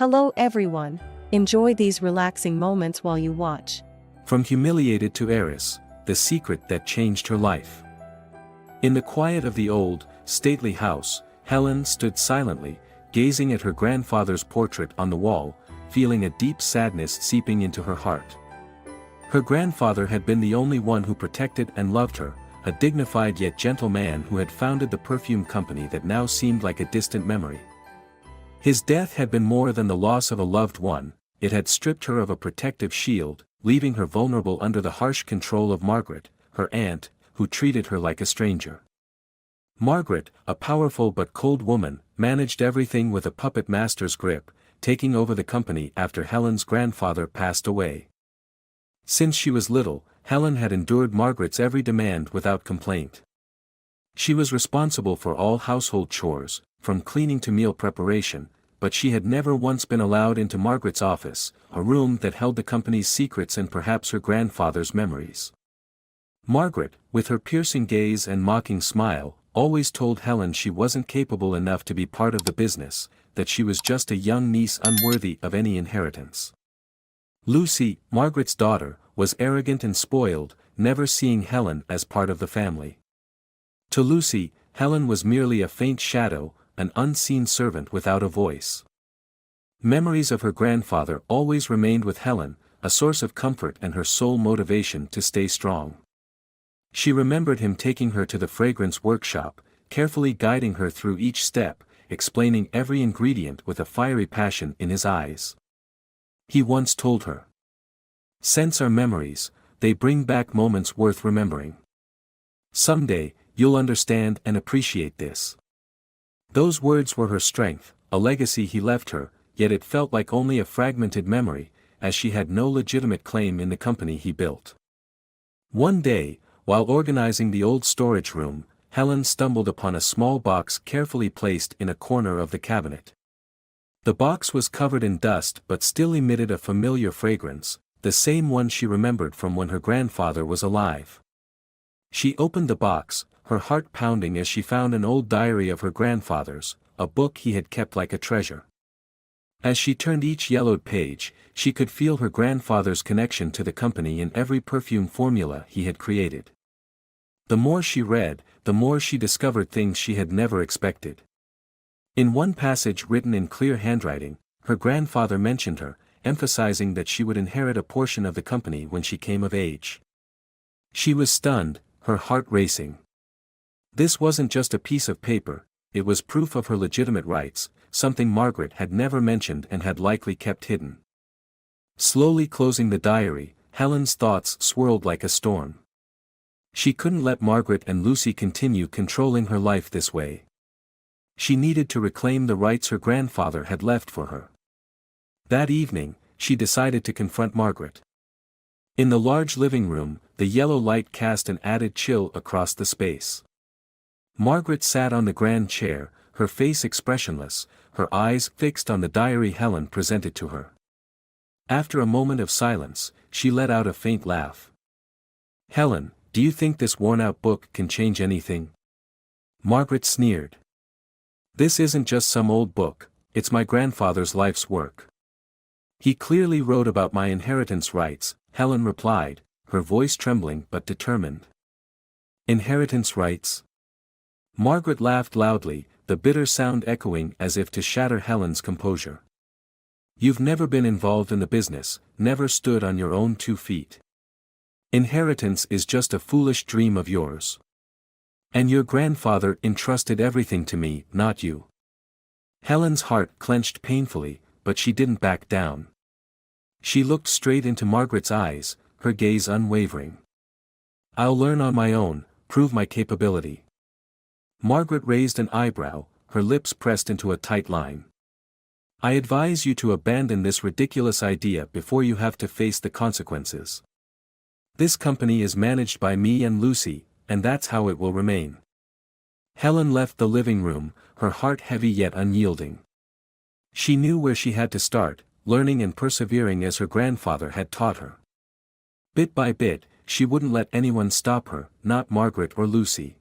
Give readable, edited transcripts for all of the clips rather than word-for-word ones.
Hello everyone. Enjoy these relaxing moments while you watch. From humiliated to heiress, the secret that changed her life. In the quiet of the old, stately house, Helen stood silently, gazing at her grandfather's portrait on the wall, feeling a deep sadness seeping into her heart. Her grandfather had been the only one who protected and loved her, a dignified yet gentle man who had founded the perfume company that now seemed like a distant memory. His death had been more than the loss of a loved one, it had stripped her of a protective shield, leaving her vulnerable under the harsh control of Margaret, her aunt, who treated her like a stranger. Margaret, a powerful but cold woman, managed everything with a puppet master's grip, taking over the company after Helen's grandfather passed away. Since she was little, Helen had endured Margaret's every demand without complaint. She was responsible for all household chores, from cleaning to meal preparation, but she had never once been allowed into Margaret's office, a room that held the company's secrets and perhaps her grandfather's memories. Margaret, with her piercing gaze and mocking smile, always told Helen she wasn't capable enough to be part of the business, that she was just a young niece unworthy of any inheritance. Lucy, Margaret's daughter, was arrogant and spoiled, never seeing Helen as part of the family. To Lucy, Helen was merely a faint shadow, an unseen servant without a voice. Memories of her grandfather always remained with Helen, a source of comfort and her sole motivation to stay strong. She remembered him taking her to the fragrance workshop, carefully guiding her through each step, explaining every ingredient with a fiery passion in his eyes. He once told her, "Scents are memories, they bring back moments worth remembering. Someday, you'll understand and appreciate this." Those words were her strength, a legacy he left her, yet it felt like only a fragmented memory, as she had no legitimate claim in the company he built. One day, while organizing the old storage room, Helen stumbled upon a small box carefully placed in a corner of the cabinet. The box was covered in dust but still emitted a familiar fragrance, the same one she remembered from when her grandfather was alive. She opened the box, her heart pounding as she found an old diary of her grandfather's, a book he had kept like a treasure. As she turned each yellowed page, she could feel her grandfather's connection to the company in every perfume formula he had created. The more she read, the more she discovered things she had never expected. In one passage written in clear handwriting, her grandfather mentioned her, emphasizing that she would inherit a portion of the company when she came of age. She was stunned, her heart racing. This wasn't just a piece of paper, it was proof of her legitimate rights, something Margaret had never mentioned and had likely kept hidden. Slowly closing the diary, Helen's thoughts swirled like a storm. She couldn't let Margaret and Lucy continue controlling her life this way. She needed to reclaim the rights her grandfather had left for her. That evening, she decided to confront Margaret. In the large living room, the yellow light cast an added chill across the space. Margaret sat on the grand chair, her face expressionless, her eyes fixed on the diary Helen presented to her. After a moment of silence, she let out a faint laugh. "Helen, do you think this worn-out book can change anything?" Margaret sneered. "This isn't just some old book, it's my grandfather's life's work. He clearly wrote about my inheritance rights," Helen replied, her voice trembling but determined. "Inheritance rights?" Margaret laughed loudly, the bitter sound echoing as if to shatter Helen's composure. "You've never been involved in the business, never stood on your own 2 feet. Inheritance is just a foolish dream of yours. And your grandfather entrusted everything to me, not you." Helen's heart clenched painfully, but she didn't back down. She looked straight into Margaret's eyes, her gaze unwavering. "I'll learn on my own, prove my capability." Margaret raised an eyebrow, her lips pressed into a tight line. "I advise you to abandon this ridiculous idea before you have to face the consequences. This company is managed by me and Lucy, and that's how it will remain." Helen left the living room, her heart heavy yet unyielding. She knew where she had to start, learning and persevering as her grandfather had taught her. Bit by bit, she wouldn't let anyone stop her, not Margaret or Lucy.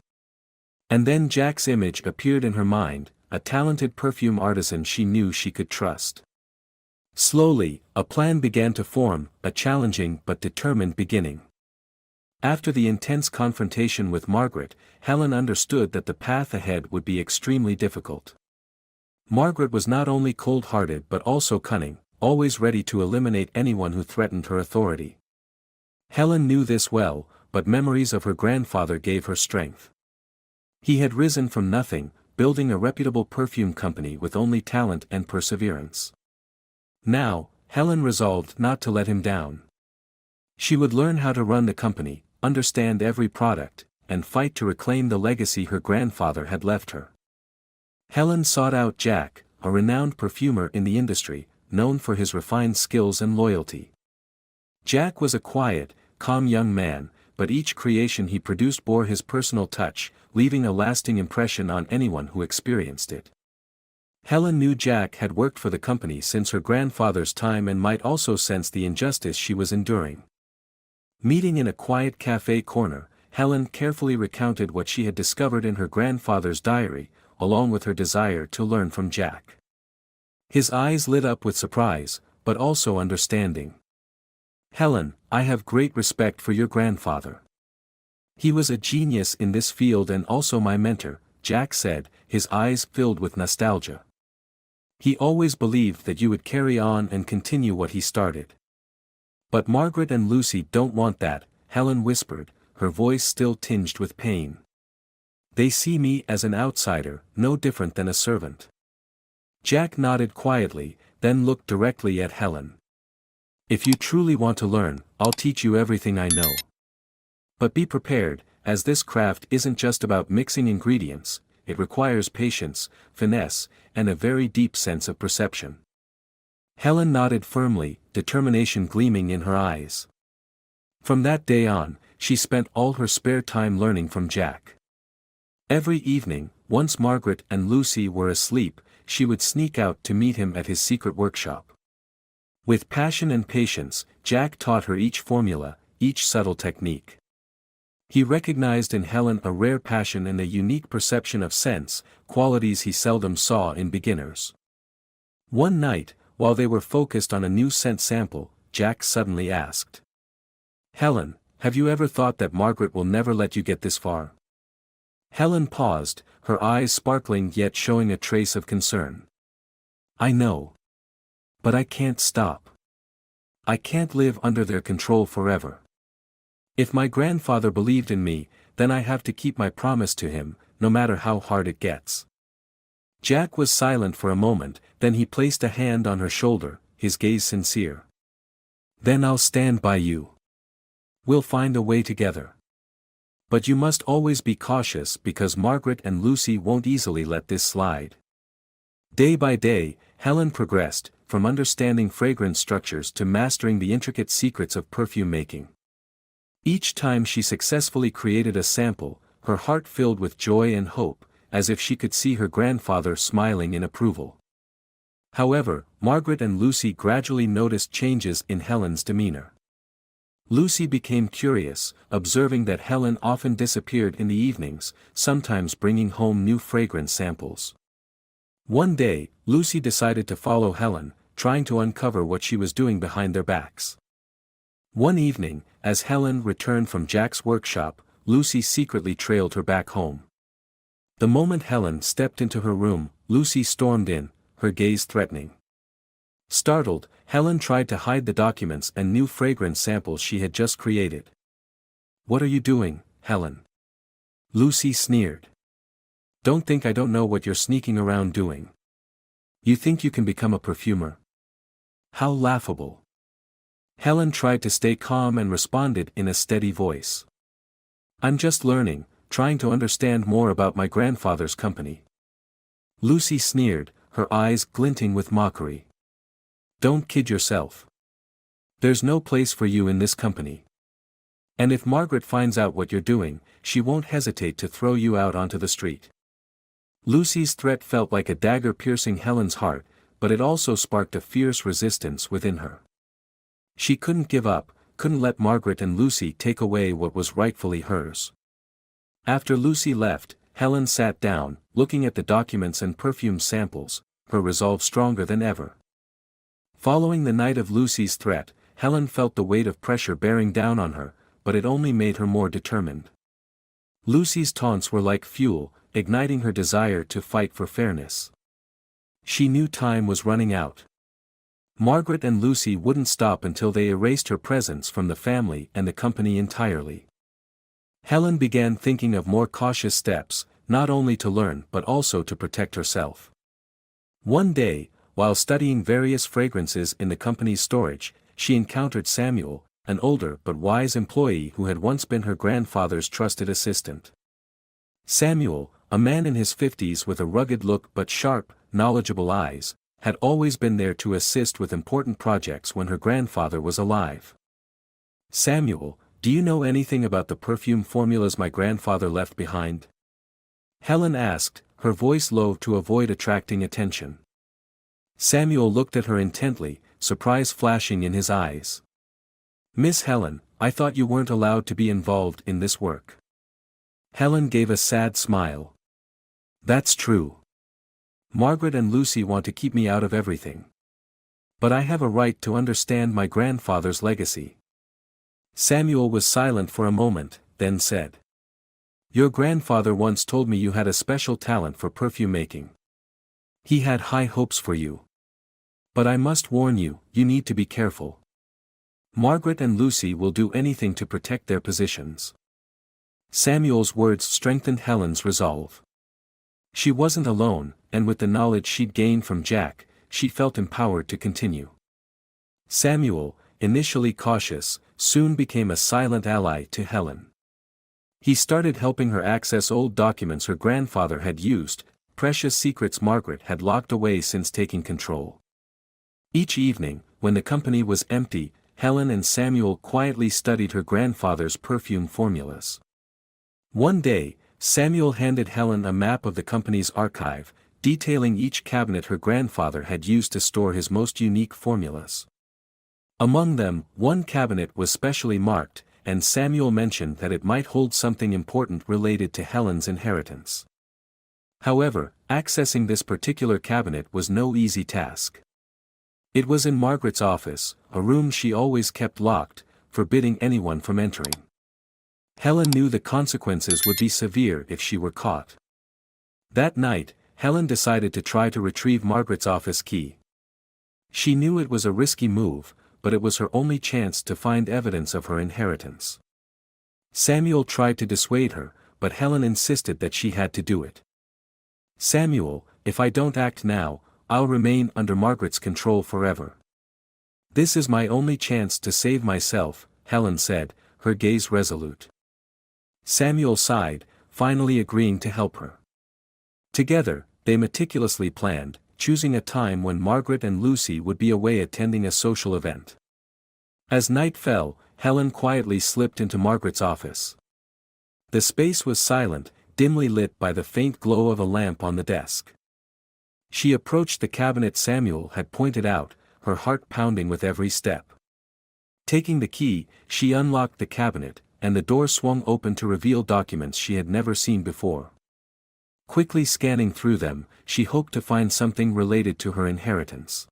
And then Jack's image appeared in her mind, a talented perfume artisan she knew she could trust. Slowly, a plan began to form, a challenging but determined beginning. After the intense confrontation with Margaret, Helen understood that the path ahead would be extremely difficult. Margaret was not only cold-hearted but also cunning, always ready to eliminate anyone who threatened her authority. Helen knew this well, but memories of her grandfather gave her strength. He had risen from nothing, building a reputable perfume company with only talent and perseverance. Now, Helen resolved not to let him down. She would learn how to run the company, understand every product, and fight to reclaim the legacy her grandfather had left her. Helen sought out Jack, a renowned perfumer in the industry, known for his refined skills and loyalty. Jack was a quiet, calm young man, but each creation he produced bore his personal touch, leaving a lasting impression on anyone who experienced it. Helen knew Jack had worked for the company since her grandfather's time and might also sense the injustice she was enduring. Meeting in a quiet cafe corner, Helen carefully recounted what she had discovered in her grandfather's diary, along with her desire to learn from Jack. His eyes lit up with surprise, but also understanding. "Helen, I have great respect for your grandfather. He was a genius in this field and also my mentor," Jack said, his eyes filled with nostalgia. "He always believed that you would carry on and continue what he started." "But Margaret and Lucy don't want that," Helen whispered, her voice still tinged with pain. "They see me as an outsider, no different than a servant." Jack nodded quietly, then looked directly at Helen. "If you truly want to learn, I'll teach you everything I know. But be prepared, as this craft isn't just about mixing ingredients, it requires patience, finesse, and a very deep sense of perception." Helen nodded firmly, determination gleaming in her eyes. From that day on, she spent all her spare time learning from Jack. Every evening, once Margaret and Lucy were asleep, she would sneak out to meet him at his secret workshop. With passion and patience, Jack taught her each formula, each subtle technique. He recognized in Helen a rare passion and a unique perception of sense, qualities he seldom saw in beginners. One night, while they were focused on a new scent sample, Jack suddenly asked, "Helen, have you ever thought that Margaret will never let you get this far?" Helen paused, her eyes sparkling yet showing a trace of concern. "I know. But I can't stop. I can't live under their control forever. If my grandfather believed in me, then I have to keep my promise to him, no matter how hard it gets." Jack was silent for a moment, then he placed a hand on her shoulder, his gaze sincere. "Then I'll stand by you. We'll find a way together. But you must always be cautious because Margaret and Lucy won't easily let this slide." Day by day, Helen progressed, from understanding fragrance structures to mastering the intricate secrets of perfume making. Each time she successfully created a sample, her heart filled with joy and hope, as if she could see her grandfather smiling in approval. However, Margaret and Lucy gradually noticed changes in Helen's demeanor. Lucy became curious, observing that Helen often disappeared in the evenings, sometimes bringing home new fragrance samples. One day, Lucy decided to follow Helen, trying to uncover what she was doing behind their backs. One evening, as Helen returned from Jack's workshop, Lucy secretly trailed her back home. The moment Helen stepped into her room, Lucy stormed in, her gaze threatening. Startled, Helen tried to hide the documents and new fragrance samples she had just created. "What are you doing, Helen?" Lucy sneered. "Don't think I don't know what you're sneaking around doing. You think you can become a perfumer? How laughable." Helen tried to stay calm and responded in a steady voice. "I'm just learning, trying to understand more about my grandfather's company." Lucy sneered, her eyes glinting with mockery. "Don't kid yourself. There's no place for you in this company. And if Margaret finds out what you're doing, she won't hesitate to throw you out onto the street." Lucy's threat felt like a dagger piercing Helen's heart, but it also sparked a fierce resistance within her. She couldn't give up, couldn't let Margaret and Lucy take away what was rightfully hers. After Lucy left, Helen sat down, looking at the documents and perfume samples, her resolve stronger than ever. Following the night of Lucy's threat, Helen felt the weight of pressure bearing down on her, but it only made her more determined. Lucy's taunts were like fuel, igniting her desire to fight for fairness. She knew time was running out. Margaret and Lucy wouldn't stop until they erased her presence from the family and the company entirely. Helen began thinking of more cautious steps, not only to learn but also to protect herself. One day, while studying various fragrances in the company's storage, she encountered Samuel, an older but wise employee who had once been her grandfather's trusted assistant. Samuel, a man in his 50s with a rugged look but sharp, knowledgeable eyes, had always been there to assist with important projects when her grandfather was alive. "Samuel, do you know anything about the perfume formulas my grandfather left behind?" Helen asked, her voice low to avoid attracting attention. Samuel looked at her intently, surprise flashing in his eyes. "Miss Helen, I thought you weren't allowed to be involved in this work." Helen gave a sad smile. "That's true. Margaret and Lucy want to keep me out of everything. But I have a right to understand my grandfather's legacy." Samuel was silent for a moment, then said, "Your grandfather once told me you had a special talent for perfume making. He had high hopes for you. But I must warn you, you need to be careful. Margaret and Lucy will do anything to protect their positions." Samuel's words strengthened Helen's resolve. She wasn't alone, and with the knowledge she'd gained from Jack, she felt empowered to continue. Samuel, initially cautious, soon became a silent ally to Helen. He started helping her access old documents her grandfather had used, precious secrets Margaret had locked away since taking control. Each evening, when the company was empty, Helen and Samuel quietly studied her grandfather's perfume formulas. One day, Samuel handed Helen a map of the company's archive, detailing each cabinet her grandfather had used to store his most unique formulas. Among them, one cabinet was specially marked, and Samuel mentioned that it might hold something important related to Helen's inheritance. However, accessing this particular cabinet was no easy task. It was in Margaret's office, a room she always kept locked, forbidding anyone from entering. Helen knew the consequences would be severe if she were caught. That night, Helen decided to try to retrieve Margaret's office key. She knew it was a risky move, but it was her only chance to find evidence of her inheritance. Samuel tried to dissuade her, but Helen insisted that she had to do it. "Samuel, if I don't act now, I'll remain under Margaret's control forever. This is my only chance to save myself," Helen said, her gaze resolute. Samuel sighed, finally agreeing to help her. Together, they meticulously planned, choosing a time when Margaret and Lucy would be away attending a social event. As night fell, Helen quietly slipped into Margaret's office. The space was silent, dimly lit by the faint glow of a lamp on the desk. She approached the cabinet Samuel had pointed out, her heart pounding with every step. Taking the key, she unlocked the cabinet, and the door swung open to reveal documents she had never seen before. Quickly scanning through them, she hoped to find something related to her inheritance.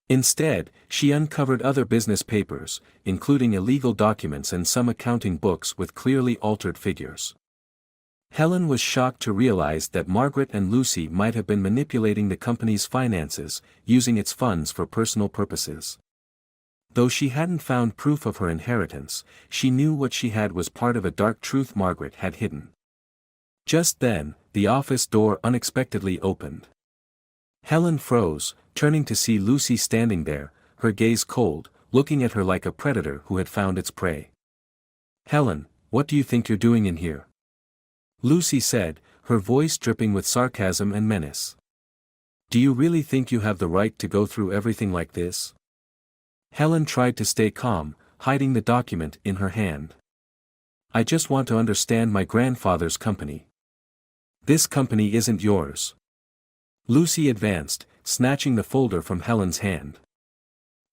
Instead, she uncovered other business papers, including illegal documents and some accounting books with clearly altered figures. Helen was shocked to realize that Margaret and Lucy might have been manipulating the company's finances, using its funds for personal purposes. Though she hadn't found proof of her inheritance, she knew what she had was part of a dark truth Margaret had hidden. Just then, the office door unexpectedly opened. Helen froze, turning to see Lucy standing there, her gaze cold, looking at her like a predator who had found its prey. "Helen, what do you think you're doing in here?" Lucy said, her voice dripping with sarcasm and menace. "Do you really think you have the right to go through everything like this?" Helen tried to stay calm, hiding the document in her hand. "I just want to understand my grandfather's company. This company isn't yours." Lucy advanced, snatching the folder from Helen's hand.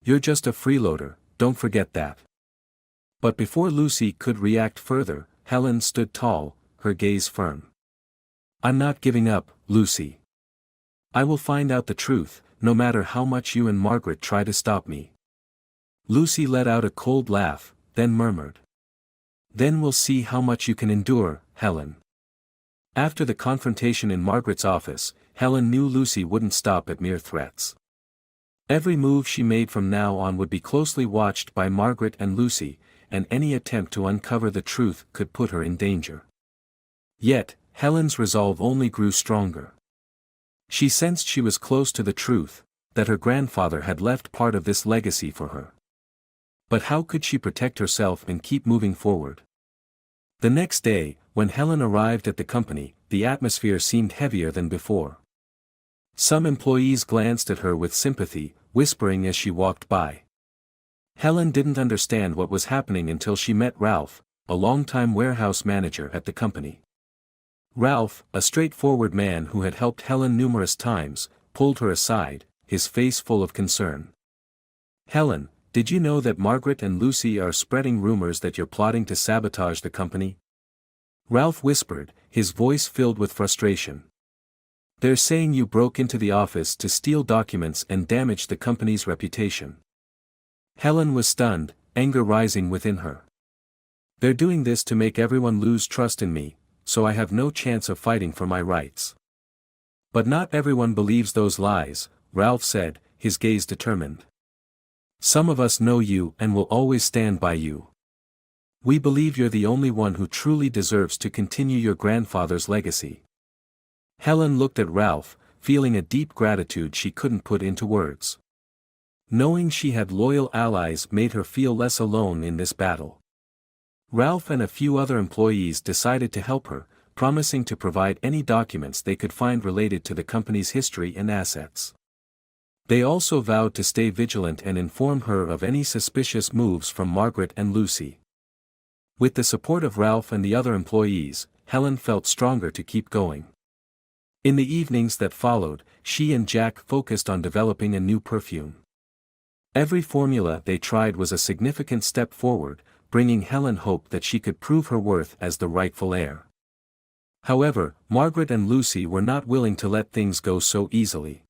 "You're just a freeloader, don't forget that." But before Lucy could react further, Helen stood tall, her gaze firm. "I'm not giving up, Lucy. I will find out the truth, no matter how much you and Margaret try to stop me." Lucy let out a cold laugh, then murmured, "Then we'll see how much you can endure, Helen." After the confrontation in Margaret's office, Helen knew Lucy wouldn't stop at mere threats. Every move she made from now on would be closely watched by Margaret and Lucy, and any attempt to uncover the truth could put her in danger. Yet, Helen's resolve only grew stronger. She sensed she was close to the truth, that her grandfather had left part of this legacy for her. But how could she protect herself and keep moving forward? The next day, when Helen arrived at the company, the atmosphere seemed heavier than before. Some employees glanced at her with sympathy, whispering as she walked by. Helen didn't understand what was happening until she met Ralph, a longtime warehouse manager at the company. Ralph, a straightforward man who had helped Helen numerous times, pulled her aside, his face full of concern. "Helen, did you know that Margaret and Lucy are spreading rumors that you're plotting to sabotage the company?" Ralph whispered, his voice filled with frustration. "They're saying you broke into the office to steal documents and damage the company's reputation." Helen was stunned, anger rising within her. "They're doing this to make everyone lose trust in me, so I have no chance of fighting for my rights." "But not everyone believes those lies," Ralph said, his gaze determined. "Some of us know you and will always stand by you. We believe you're the only one who truly deserves to continue your grandfather's legacy." Helen looked at Ralph, feeling a deep gratitude she couldn't put into words. Knowing she had loyal allies made her feel less alone in this battle. Ralph and a few other employees decided to help her, promising to provide any documents they could find related to the company's history and assets. They also vowed to stay vigilant and inform her of any suspicious moves from Margaret and Lucy. With the support of Ralph and the other employees, Helen felt stronger to keep going. In the evenings that followed, she and Jack focused on developing a new perfume. Every formula they tried was a significant step forward, bringing Helen hope that she could prove her worth as the rightful heir. However, Margaret and Lucy were not willing to let things go so easily.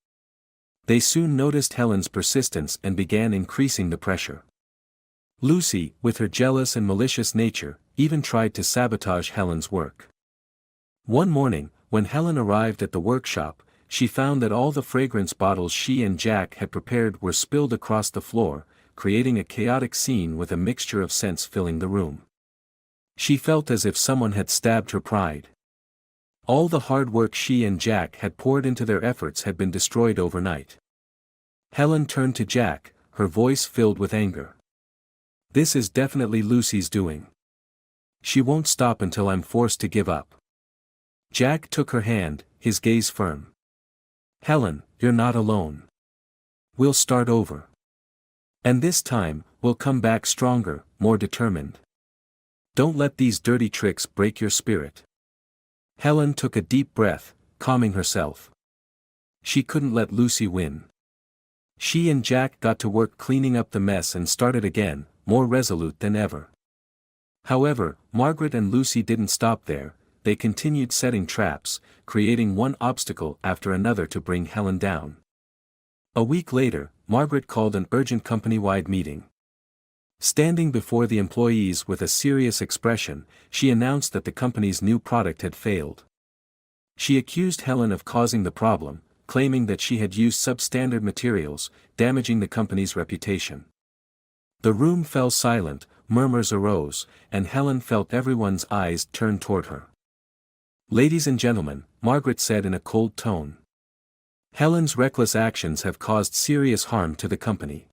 They soon noticed Helen's persistence and began increasing the pressure. Lucy, with her jealous and malicious nature, even tried to sabotage Helen's work. One morning, when Helen arrived at the workshop, she found that all the fragrance bottles she and Jack had prepared were spilled across the floor, creating a chaotic scene with a mixture of scents filling the room. She felt as if someone had stabbed her pride. All the hard work she and Jack had poured into their efforts had been destroyed overnight. Helen turned to Jack, her voice filled with anger. "This is definitely Lucy's doing. She won't stop until I'm forced to give up." Jack took her hand, his gaze firm. "Helen, you're not alone. We'll start over. And this time, we'll come back stronger, more determined. Don't let these dirty tricks break your spirit." Helen took a deep breath, calming herself. She couldn't let Lucy win. She and Jack got to work cleaning up the mess and started again, more resolute than ever. However, Margaret and Lucy didn't stop there. They continued setting traps, creating one obstacle after another to bring Helen down. A week later, Margaret called an urgent company-wide meeting. Standing before the employees with a serious expression, she announced that the company's new product had failed. She accused Helen of causing the problem, claiming that she had used substandard materials, damaging the company's reputation. The room fell silent, murmurs arose, and Helen felt everyone's eyes turn toward her. "Ladies and gentlemen," Margaret said in a cold tone. "Helen's reckless actions have caused serious harm to the company.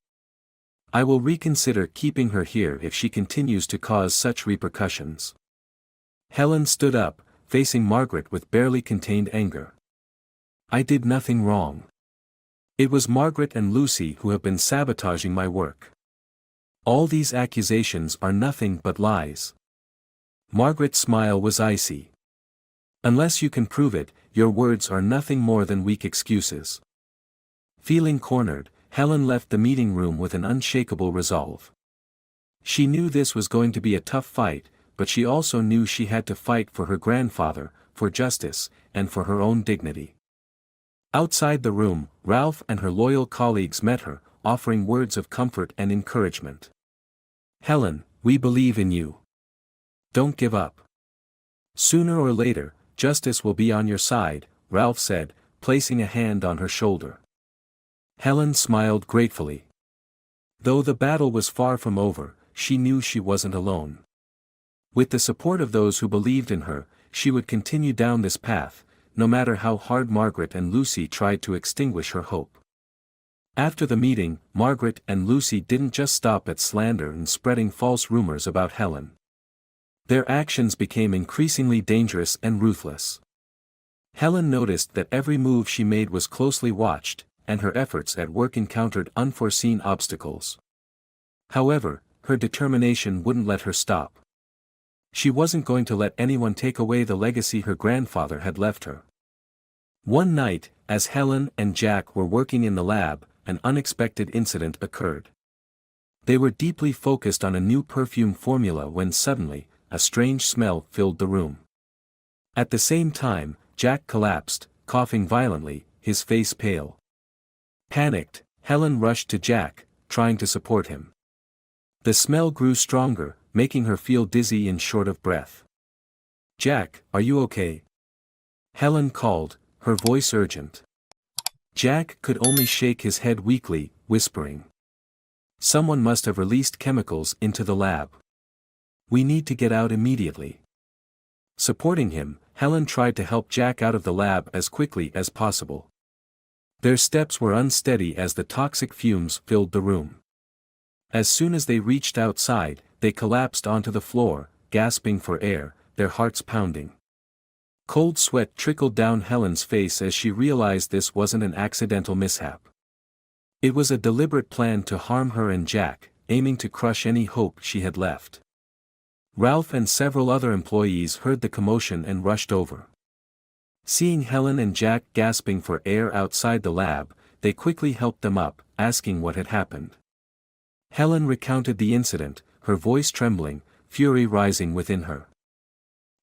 I will reconsider keeping her here if she continues to cause such repercussions." Helen stood up, facing Margaret with barely contained anger. "I did nothing wrong. It was Margaret and Lucy who have been sabotaging my work. All these accusations are nothing but lies." Margaret's smile was icy. "Unless you can prove it, your words are nothing more than weak excuses." Feeling cornered, Helen left the meeting room with an unshakable resolve. She knew this was going to be a tough fight, but she also knew she had to fight for her grandfather, for justice, and for her own dignity. Outside the room, Ralph and her loyal colleagues met her, offering words of comfort and encouragement. "Helen, we believe in you. Don't give up. Sooner or later, justice will be on your side," Ralph said, placing a hand on her shoulder. Helen smiled gratefully. Though the battle was far from over, she knew she wasn't alone. With the support of those who believed in her, she would continue down this path, no matter how hard Margaret and Lucy tried to extinguish her hope. After the meeting, Margaret and Lucy didn't just stop at slander and spreading false rumors about Helen. Their actions became increasingly dangerous and ruthless. Helen noticed that every move she made was closely watched, and her efforts at work encountered unforeseen obstacles. However, her determination wouldn't let her stop. She wasn't going to let anyone take away the legacy her grandfather had left her. One night, as Helen and Jack were working in the lab, an unexpected incident occurred. They were deeply focused on a new perfume formula when suddenly, a strange smell filled the room. At the same time, Jack collapsed, coughing violently, his face pale. Panicked, Helen rushed to Jack, trying to support him. The smell grew stronger, making her feel dizzy and short of breath. "Jack, are you okay?" Helen called, her voice urgent. Jack could only shake his head weakly, whispering. "Someone must have released chemicals into the lab. We need to get out immediately." Supporting him, Helen tried to help Jack out of the lab as quickly as possible. Their steps were unsteady as the toxic fumes filled the room. As soon as they reached outside, they collapsed onto the floor, gasping for air, their hearts pounding. Cold sweat trickled down Helen's face as she realized this wasn't an accidental mishap. It was a deliberate plan to harm her and Jack, aiming to crush any hope she had left. Ralph and several other employees heard the commotion and rushed over. Seeing Helen and Jack gasping for air outside the lab, they quickly helped them up, asking what had happened. Helen recounted the incident, her voice trembling, fury rising within her.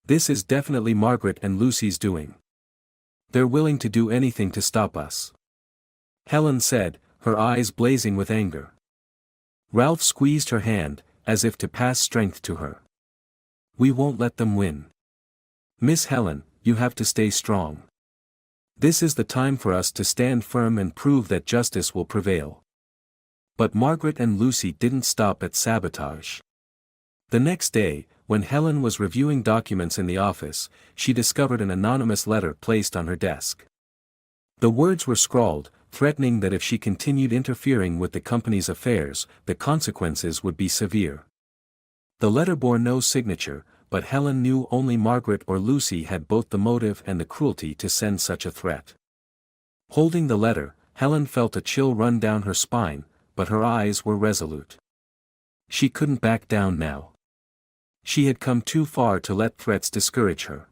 "This is definitely Margaret and Lucy's doing. They're willing to do anything to stop us," Helen said, her eyes blazing with anger. Ralph squeezed her hand, as if to pass strength to her. "We won't let them win. Miss Helen, you have to stay strong. This is the time for us to stand firm and prove that justice will prevail." But Margaret and Lucy didn't stop at sabotage. The next day, when Helen was reviewing documents in the office, she discovered an anonymous letter placed on her desk. The words were scrawled, threatening that if she continued interfering with the company's affairs, the consequences would be severe. The letter bore no signature, but Helen knew only Margaret or Lucy had both the motive and the cruelty to send such a threat. Holding the letter, Helen felt a chill run down her spine, but her eyes were resolute. She couldn't back down now. She had come too far to let threats discourage her.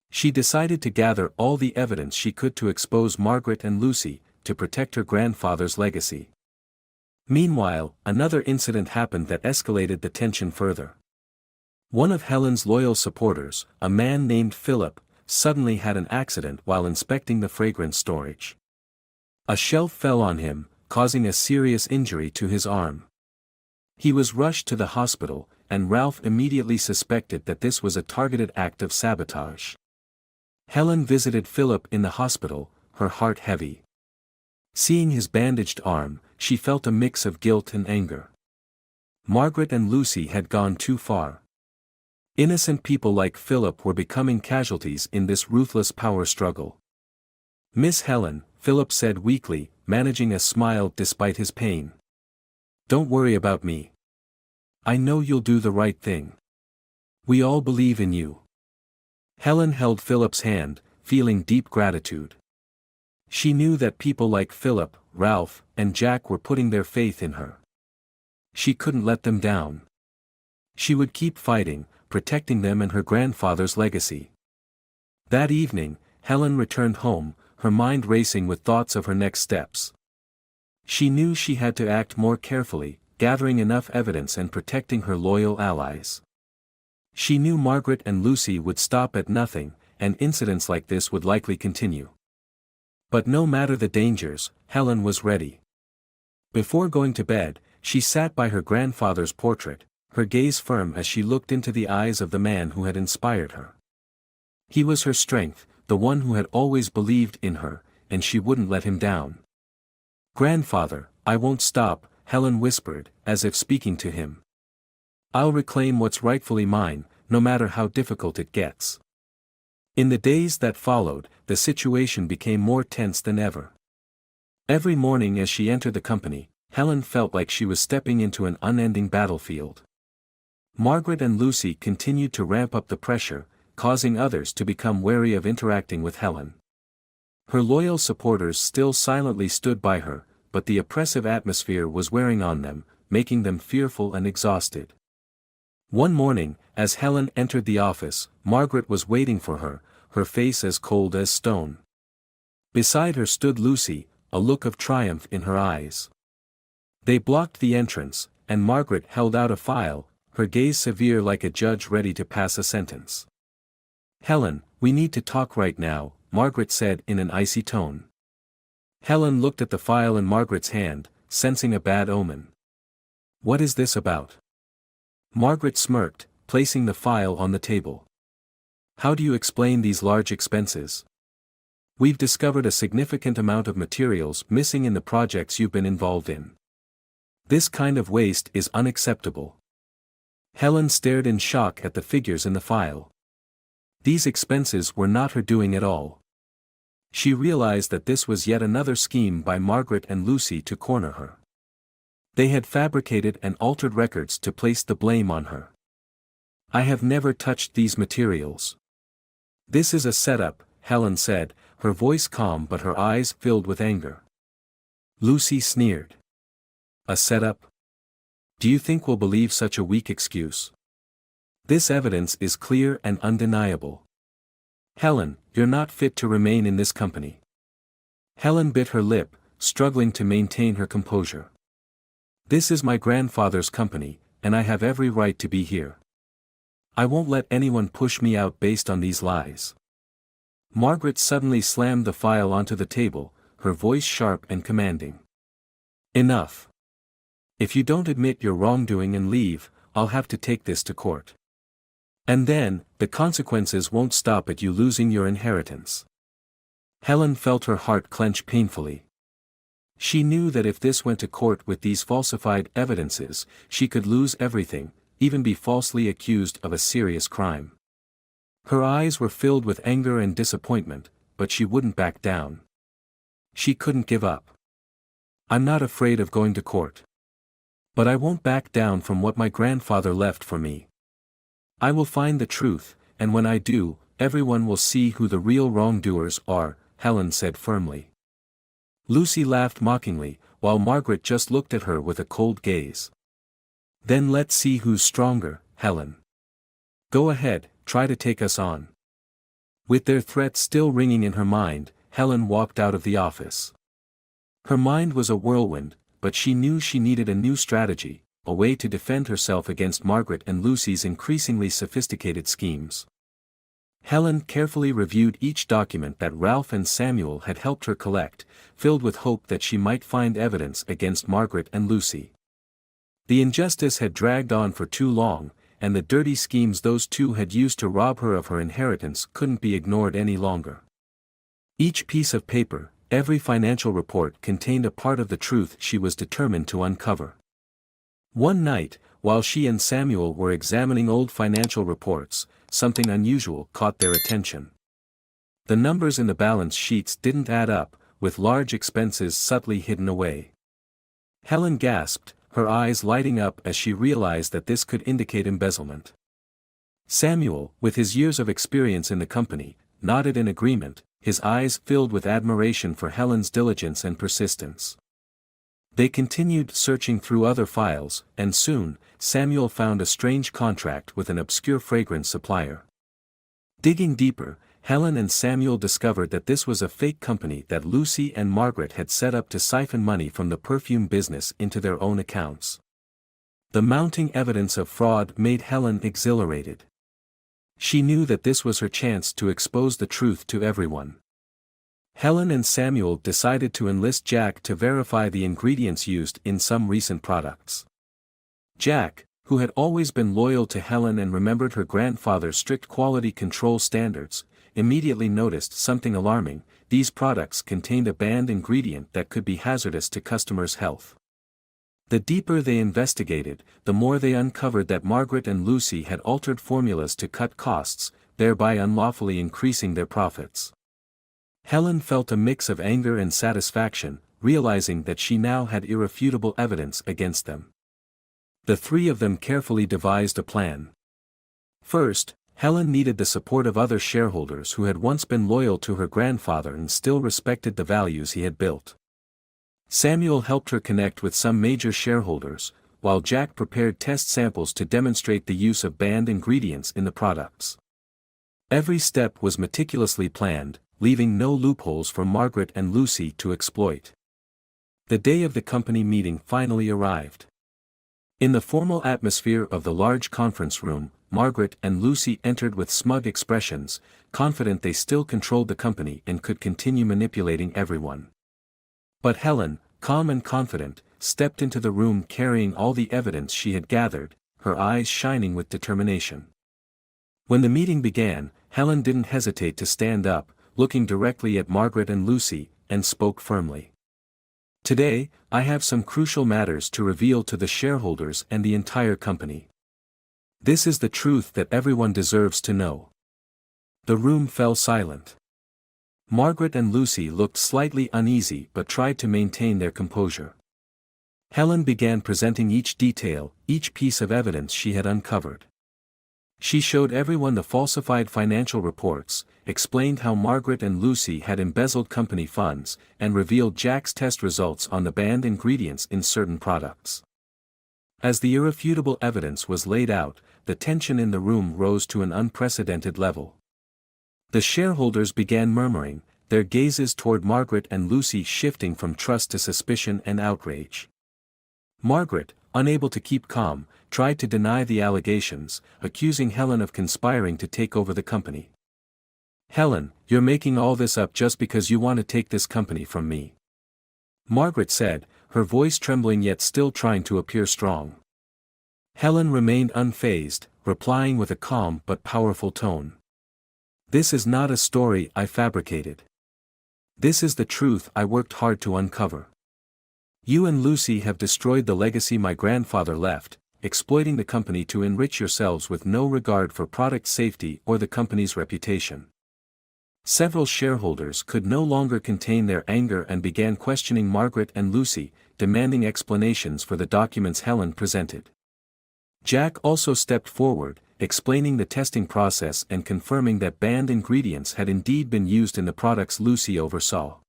She decided to gather all the evidence she could to expose Margaret and Lucy, to protect her grandfather's legacy. Meanwhile, another incident happened that escalated the tension further. One of Helen's loyal supporters, a man named Philip, suddenly had an accident while inspecting the fragrance storage. A shelf fell on him, causing a serious injury to his arm. He was rushed to the hospital, and Ralph immediately suspected that this was a targeted act of sabotage. Helen visited Philip in the hospital, her heart heavy. Seeing his bandaged arm, she felt a mix of guilt and anger. Margaret and Lucy had gone too far. Innocent people like Philip were becoming casualties in this ruthless power struggle. "Miss Helen," Philip said weakly, managing a smile despite his pain. "Don't worry about me. I know you'll do the right thing. We all believe in you." Helen held Philip's hand, feeling deep gratitude. She knew that people like Philip, Ralph, and Jack were putting their faith in her. She couldn't let them down. She would keep fighting, protecting them and her grandfather's legacy. That evening, Helen returned home, her mind racing with thoughts of her next steps. She knew she had to act more carefully, gathering enough evidence and protecting her loyal allies. She knew Margaret and Lucy would stop at nothing, and incidents like this would likely continue. But no matter the dangers, Helen was ready. Before going to bed, she sat by her grandfather's portrait, her gaze firm as she looked into the eyes of the man who had inspired her. He was her strength, the one who had always believed in her, and she wouldn't let him down. "Grandfather, I won't stop," Helen whispered, as if speaking to him. "I'll reclaim what's rightfully mine, no matter how difficult it gets." In the days that followed, the situation became more tense than ever. Every morning as she entered the company, Helen felt like she was stepping into an unending battlefield. Margaret and Lucy continued to ramp up the pressure, causing others to become wary of interacting with Helen. Her loyal supporters still silently stood by her, but the oppressive atmosphere was wearing on them, making them fearful and exhausted. One morning, as Helen entered the office, Margaret was waiting for her, her face as cold as stone. Beside her stood Lucy, a look of triumph in her eyes. They blocked the entrance, and Margaret held out a file, her gaze severe like a judge ready to pass a sentence. "Helen, we need to talk right now," Margaret said in an icy tone. Helen looked at the file in Margaret's hand, sensing a bad omen. "What is this about?" Margaret smirked, placing the file on the table. "How do you explain these large expenses? We've discovered a significant amount of materials missing in the projects you've been involved in. This kind of waste is unacceptable." Helen stared in shock at the figures in the file. These expenses were not her doing at all. She realized that this was yet another scheme by Margaret and Lucy to corner her. They had fabricated and altered records to place the blame on her. "I have never touched these materials. This is a setup," Helen said, her voice calm but her eyes filled with anger. Lucy sneered. "A setup? Do you think we'll believe such a weak excuse? This evidence is clear and undeniable. Helen, you're not fit to remain in this company." Helen bit her lip, struggling to maintain her composure. "This is my grandfather's company, and I have every right to be here. I won't let anyone push me out based on these lies." Margaret suddenly slammed the file onto the table, her voice sharp and commanding. "Enough. If you don't admit your wrongdoing and leave, I'll have to take this to court. And then, the consequences won't stop at you losing your inheritance." Helen felt her heart clench painfully. She knew that if this went to court with these falsified evidences, she could lose everything, even be falsely accused of a serious crime. Her eyes were filled with anger and disappointment, but she wouldn't back down. She couldn't give up. "I'm not afraid of going to court. But I won't back down from what my grandfather left for me. I will find the truth, and when I do, everyone will see who the real wrongdoers are," Helen said firmly. Lucy laughed mockingly, while Margaret just looked at her with a cold gaze. "Then let's see who's stronger, Helen. Go ahead, try to take us on." With their threats still ringing in her mind, Helen walked out of the office. Her mind was a whirlwind, but she knew she needed a new strategy, a way to defend herself against Margaret and Lucy's increasingly sophisticated schemes. Helen carefully reviewed each document that Ralph and Samuel had helped her collect, filled with hope that she might find evidence against Margaret and Lucy. The injustice had dragged on for too long, and the dirty schemes those two had used to rob her of her inheritance couldn't be ignored any longer. Each piece of paper, every financial report contained a part of the truth she was determined to uncover. One night, while she and Samuel were examining old financial reports, something unusual caught their attention. The numbers in the balance sheets didn't add up, with large expenses subtly hidden away. Helen gasped, her eyes lighting up as she realized that this could indicate embezzlement. Samuel, with his years of experience in the company, nodded in agreement, his eyes filled with admiration for Helen's diligence and persistence. They continued searching through other files, and soon, Samuel found a strange contract with an obscure fragrance supplier. Digging deeper, Helen and Samuel discovered that this was a fake company that Lucy and Margaret had set up to siphon money from the perfume business into their own accounts. The mounting evidence of fraud made Helen exhilarated. She knew that this was her chance to expose the truth to everyone. Helen and Samuel decided to enlist Jack to verify the ingredients used in some recent products. Jack, who had always been loyal to Helen and remembered her grandfather's strict quality control standards, immediately noticed something alarming: these products contained a banned ingredient that could be hazardous to customers' health. The deeper they investigated, the more they uncovered that Margaret and Lucy had altered formulas to cut costs, thereby unlawfully increasing their profits. Helen felt a mix of anger and satisfaction, realizing that she now had irrefutable evidence against them. The three of them carefully devised a plan. First, Helen needed the support of other shareholders who had once been loyal to her grandfather and still respected the values he had built. Samuel helped her connect with some major shareholders, while Jack prepared test samples to demonstrate the use of banned ingredients in the products. Every step was meticulously planned, leaving no loopholes for Margaret and Lucy to exploit. The day of the company meeting finally arrived. In the formal atmosphere of the large conference room, Margaret and Lucy entered with smug expressions, confident they still controlled the company and could continue manipulating everyone. But Helen, calm and confident, stepped into the room carrying all the evidence she had gathered, her eyes shining with determination. When the meeting began, Helen didn't hesitate to stand up, looking directly at Margaret and Lucy, and spoke firmly. "Today, I have some crucial matters to reveal to the shareholders and the entire company. This is the truth that everyone deserves to know." The room fell silent. Margaret and Lucy looked slightly uneasy but tried to maintain their composure. Helen began presenting each detail, each piece of evidence she had uncovered. She showed everyone the falsified financial reports, explained how Margaret and Lucy had embezzled company funds, and revealed Jack's test results on the banned ingredients in certain products. As the irrefutable evidence was laid out, the tension in the room rose to an unprecedented level. The shareholders began murmuring, their gazes toward Margaret and Lucy shifting from trust to suspicion and outrage. Margaret, unable to keep calm, tried to deny the allegations, accusing Helen of conspiring to take over the company. "Helen, you're making all this up just because you want to take this company from me," Margaret said, her voice trembling yet still trying to appear strong. Helen remained unfazed, replying with a calm but powerful tone. "This is not a story I fabricated. This is the truth I worked hard to uncover. You and Lucy have destroyed the legacy my grandfather left, exploiting the company to enrich yourselves with no regard for product safety or the company's reputation." Several shareholders could no longer contain their anger and began questioning Margaret and Lucy, demanding explanations for the documents Helen presented. Jack also stepped forward, explaining the testing process and confirming that banned ingredients had indeed been used in the products Lucy oversaw.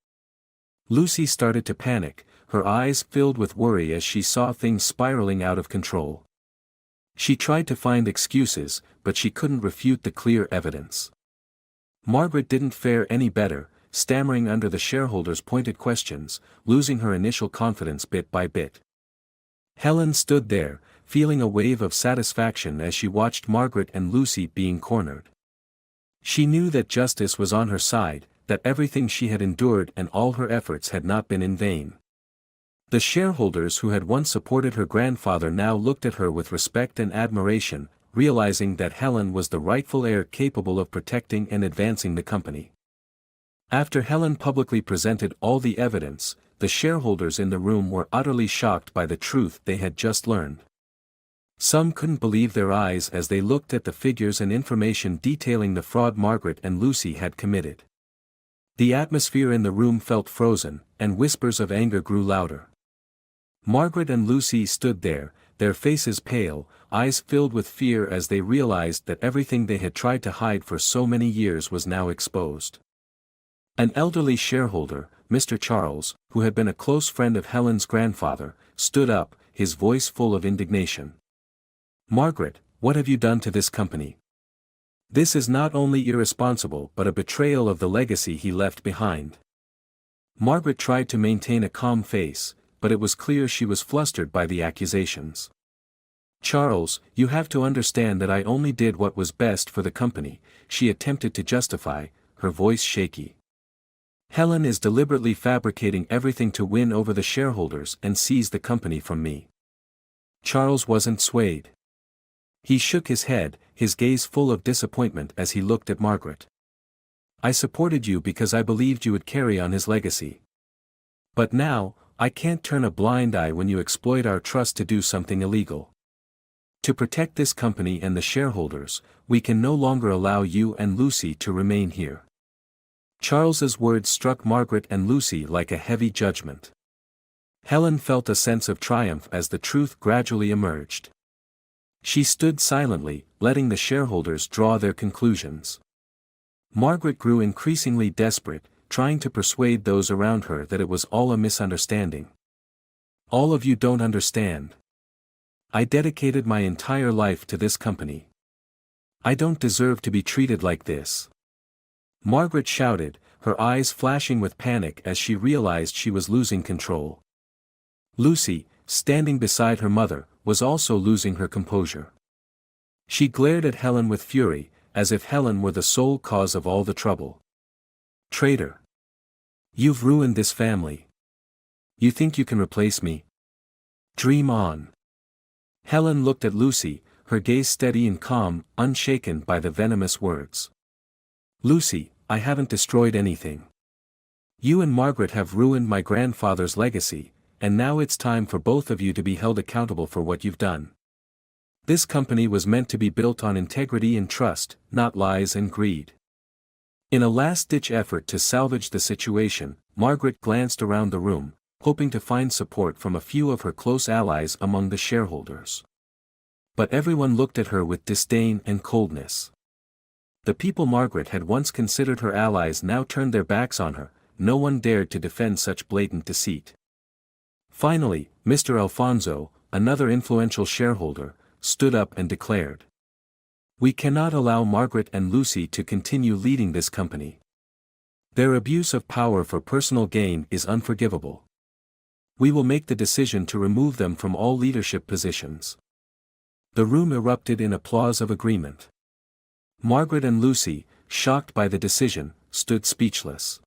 Lucy started to panic, her eyes filled with worry as she saw things spiraling out of control. She tried to find excuses, but she couldn't refute the clear evidence. Margaret didn't fare any better, stammering under the shareholders' pointed questions, losing her initial confidence bit by bit. Helen stood there, feeling a wave of satisfaction as she watched Margaret and Lucy being cornered. She knew that justice was on her side, that everything she had endured and all her efforts had not been in vain. The shareholders who had once supported her grandfather now looked at her with respect and admiration, realizing that Helen was the rightful heir capable of protecting and advancing the company. After Helen publicly presented all the evidence, the shareholders in the room were utterly shocked by the truth they had just learned. Some couldn't believe their eyes as they looked at the figures and information detailing the fraud Margaret and Lucy had committed. The atmosphere in the room felt frozen, and whispers of anger grew louder. Margaret and Lucy stood there, their faces pale, eyes filled with fear as they realized that everything they had tried to hide for so many years was now exposed. An elderly shareholder, Mr. Charles, who had been a close friend of Helen's grandfather, stood up, his voice full of indignation. "Margaret, what have you done to this company? This is not only irresponsible but a betrayal of the legacy he left behind." Margaret tried to maintain a calm face, but it was clear she was flustered by the accusations. "Charles, you have to understand that I only did what was best for the company," she attempted to justify, her voice shaky. Helen is deliberately fabricating everything to win over the shareholders and seize the company from me. Charles wasn't swayed. He shook his head, his gaze full of disappointment as he looked at Margaret. I supported you because I believed you would carry on his legacy. But now, I can't turn a blind eye when you exploit our trust to do something illegal. To protect this company and the shareholders, we can no longer allow you and Lucy to remain here. Charles's words struck Margaret and Lucy like a heavy judgment. Helen felt a sense of triumph as the truth gradually emerged. She stood silently, letting the shareholders draw their conclusions. Margaret grew increasingly desperate, trying to persuade those around her that it was all a misunderstanding. All of you don't understand. I dedicated my entire life to this company. I don't deserve to be treated like this. Margaret shouted, her eyes flashing with panic as she realized she was losing control. Lucy, standing beside her mother, was also losing her composure. She glared at Helen with fury, as if Helen were the sole cause of all the trouble. Traitor! You've ruined this family. You think you can replace me? Dream on. Helen looked at Lucy, her gaze steady and calm, unshaken by the venomous words. Lucy, I haven't destroyed anything. You and Margaret have ruined my grandfather's legacy, and now it's time for both of you to be held accountable for what you've done. This company was meant to be built on integrity and trust, not lies and greed. In a last-ditch effort to salvage the situation, Margaret glanced around the room, hoping to find support from a few of her close allies among the shareholders. But everyone looked at her with disdain and coldness. The people Margaret had once considered her allies now turned their backs on her, no one dared to defend such blatant deceit. Finally, Mr. Alfonso, another influential shareholder, stood up and declared. We cannot allow Margaret and Lucy to continue leading this company. Their abuse of power for personal gain is unforgivable. We will make the decision to remove them from all leadership positions. The room erupted in applause of agreement. Margaret and Lucy, shocked by the decision, stood speechless.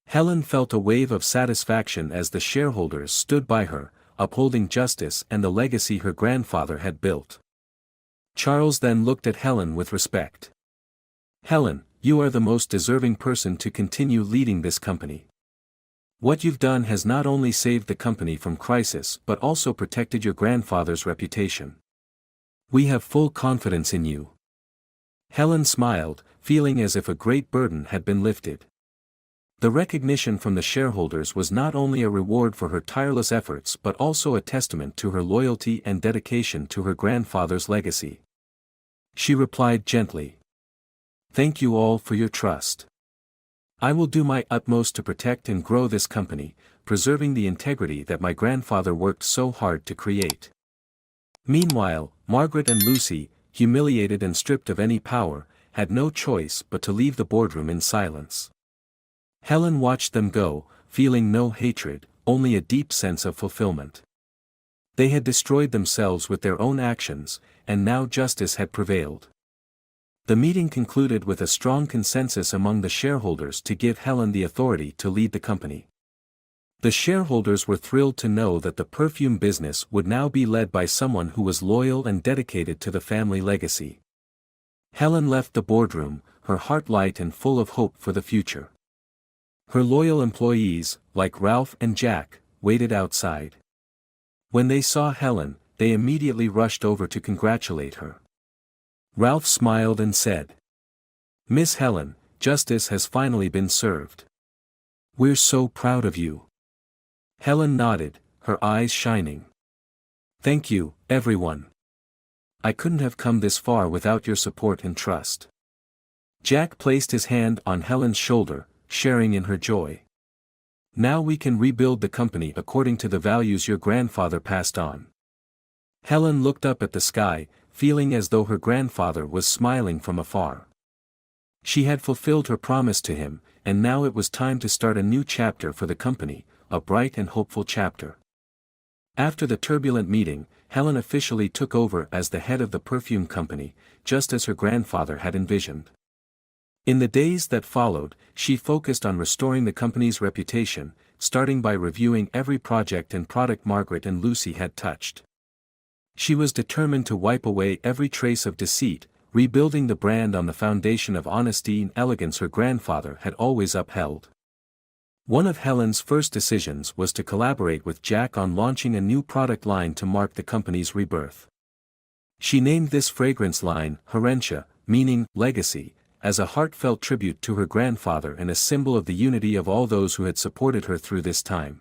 Helen felt a wave of satisfaction as the shareholders stood by her, upholding justice and the legacy her grandfather had built. Charles then looked at Helen with respect. Helen, you are the most deserving person to continue leading this company. What you've done has not only saved the company from crisis but also protected your grandfather's reputation. We have full confidence in you. Helen smiled, feeling as if a great burden had been lifted. The recognition from the shareholders was not only a reward for her tireless efforts but also a testament to her loyalty and dedication to her grandfather's legacy. She replied gently. Thank you all for your trust. I will do my utmost to protect and grow this company, preserving the integrity that my grandfather worked so hard to create. Meanwhile, Margaret and Lucy, humiliated and stripped of any power, had no choice but to leave the boardroom in silence. Helen watched them go, feeling no hatred, only a deep sense of fulfillment. They had destroyed themselves with their own actions, and now justice had prevailed. The meeting concluded with a strong consensus among the shareholders to give Helen the authority to lead the company. The shareholders were thrilled to know that the perfume business would now be led by someone who was loyal and dedicated to the family legacy. Helen left the boardroom, her heart light and full of hope for the future. Her loyal employees, like Ralph and Jack, waited outside. When they saw Helen, they immediately rushed over to congratulate her. Ralph smiled and said, Miss Helen, justice has finally been served. We're so proud of you. Helen nodded, her eyes shining. Thank you, everyone. I couldn't have come this far without your support and trust. Jack placed his hand on Helen's shoulder, sharing in her joy. Now we can rebuild the company according to the values your grandfather passed on. Helen looked up at the sky, feeling as though her grandfather was smiling from afar. She had fulfilled her promise to him, and now it was time to start a new chapter for the company, a bright and hopeful chapter. After the turbulent meeting, Helen officially took over as the head of the perfume company, just as her grandfather had envisioned. In the days that followed, she focused on restoring the company's reputation, starting by reviewing every project and product Margaret and Lucy had touched. She was determined to wipe away every trace of deceit, rebuilding the brand on the foundation of honesty and elegance her grandfather had always upheld. One of Helen's first decisions was to collaborate with Jack on launching a new product line to mark the company's rebirth. She named this fragrance line Humilia, meaning legacy, as a heartfelt tribute to her grandfather and a symbol of the unity of all those who had supported her through this time.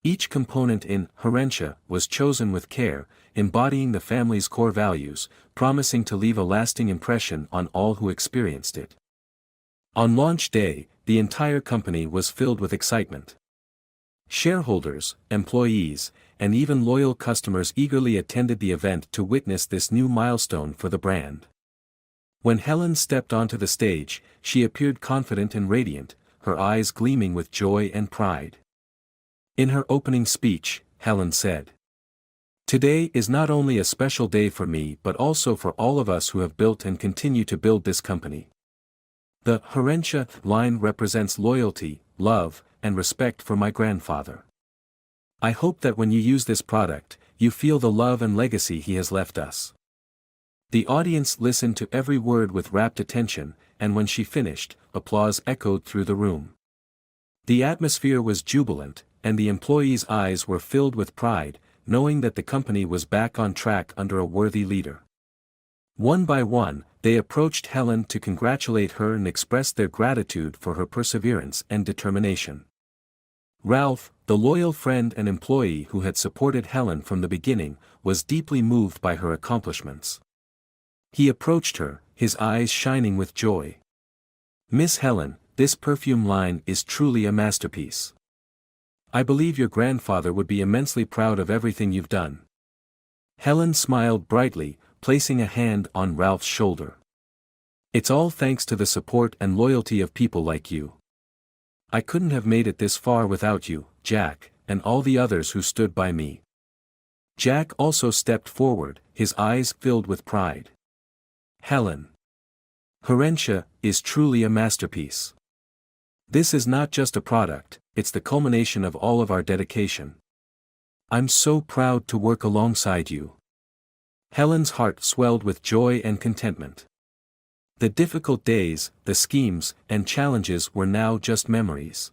Each component in Humilia was chosen with care, embodying the family's core values, promising to leave a lasting impression on all who experienced it. On launch day, the entire company was filled with excitement. Shareholders, employees, and even loyal customers eagerly attended the event to witness this new milestone for the brand. When Helen stepped onto the stage, she appeared confident and radiant, her eyes gleaming with joy and pride. In her opening speech, Helen said, "Today is not only a special day for me but also for all of us who have built and continue to build this company. The Humilia line represents loyalty, love, and respect for my grandfather. I hope that when you use this product, you feel the love and legacy he has left us." The audience listened to every word with rapt attention, and when she finished, applause echoed through the room. The atmosphere was jubilant, and the employees' eyes were filled with pride, knowing that the company was back on track under a worthy leader. One by one, they approached Helen to congratulate her and express their gratitude for her perseverance and determination. Ralph, the loyal friend and employee who had supported Helen from the beginning, was deeply moved by her accomplishments. He approached her, his eyes shining with joy. "Miss Helen, this perfume line is truly a masterpiece. I believe your grandfather would be immensely proud of everything you've done." Helen smiled brightly, placing a hand on Ralph's shoulder. "It's all thanks to the support and loyalty of people like you. I couldn't have made it this far without you, Jack, and all the others who stood by me." Jack also stepped forward, his eyes filled with pride. "Helen, Humilia is truly a masterpiece. This is not just a product, it's the culmination of all of our dedication. I'm so proud to work alongside you." Helen's heart swelled with joy and contentment. The difficult days, the schemes, and challenges were now just memories.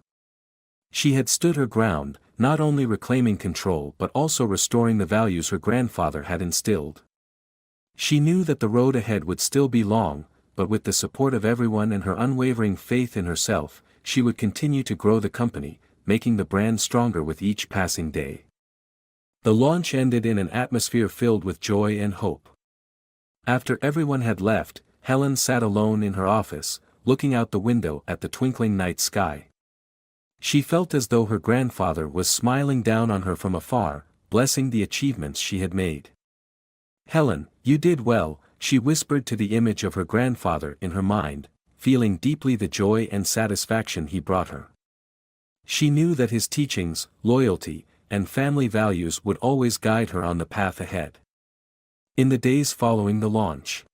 She had stood her ground, not only reclaiming control but also restoring the values her grandfather had instilled. She knew that the road ahead would still be long, but with the support of everyone and her unwavering faith in herself, she would continue to grow the company, making the brand stronger with each passing day. The launch ended in an atmosphere filled with joy and hope. After everyone had left, Helen sat alone in her office, looking out the window at the twinkling night sky. She felt as though her grandfather was smiling down on her from afar, blessing the achievements she had made. "Helen, you did well," she whispered to the image of her grandfather in her mind, feeling deeply the joy and satisfaction he brought her. She knew that his teachings, loyalty, and family values would always guide her on the path ahead. In the days following the launch,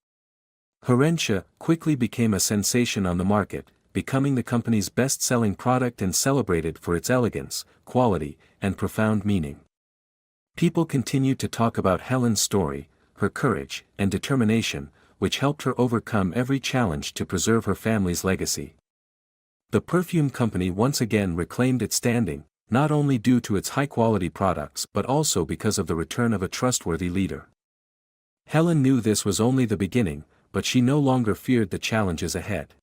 Humilia quickly became a sensation on the market, becoming the company's best-selling product and celebrated for its elegance, quality, and profound meaning. People continued to talk about Helen's story, her courage and determination, which helped her overcome every challenge to preserve her family's legacy. The perfume company once again reclaimed its standing, not only due to its high-quality products but also because of the return of a trustworthy leader. Helen knew this was only the beginning, but she no longer feared the challenges ahead.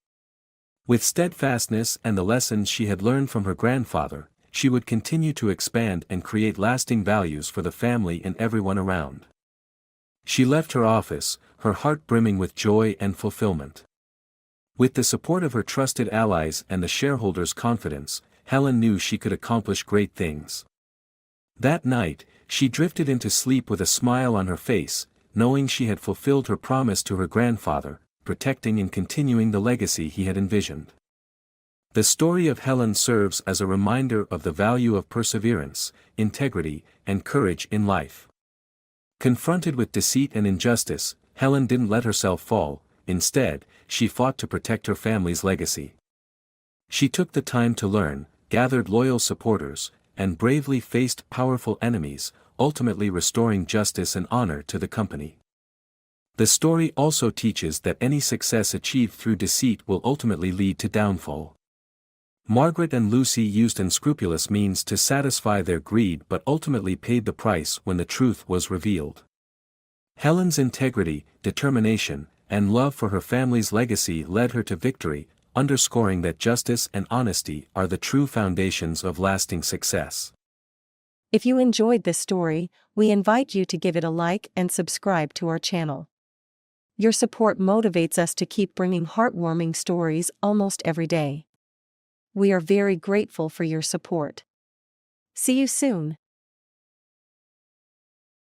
With steadfastness and the lessons she had learned from her grandfather, she would continue to expand and create lasting values for the family and everyone around. She left her office, her heart brimming with joy and fulfillment. With the support of her trusted allies and the shareholders' confidence, Helen knew she could accomplish great things. That night, she drifted into sleep with a smile on her face, knowing she had fulfilled her promise to her grandfather, protecting and continuing the legacy he had envisioned. The story of Helen serves as a reminder of the value of perseverance, integrity, and courage in life. Confronted with deceit and injustice, Helen didn't let herself fall, instead, she fought to protect her family's legacy. She took the time to learn, gathered loyal supporters, and bravely faced powerful enemies, ultimately restoring justice and honor to the company. The story also teaches that any success achieved through deceit will ultimately lead to downfall. Margaret and Lucy used unscrupulous means to satisfy their greed but ultimately paid the price when the truth was revealed. Helen's integrity, determination, and love for her family's legacy led her to victory, underscoring that justice and honesty are the true foundations of lasting success. If you enjoyed this story, we invite you to give it a like and subscribe to our channel. Your support motivates us to keep bringing heartwarming stories almost every day. We are very grateful for your support. See you soon.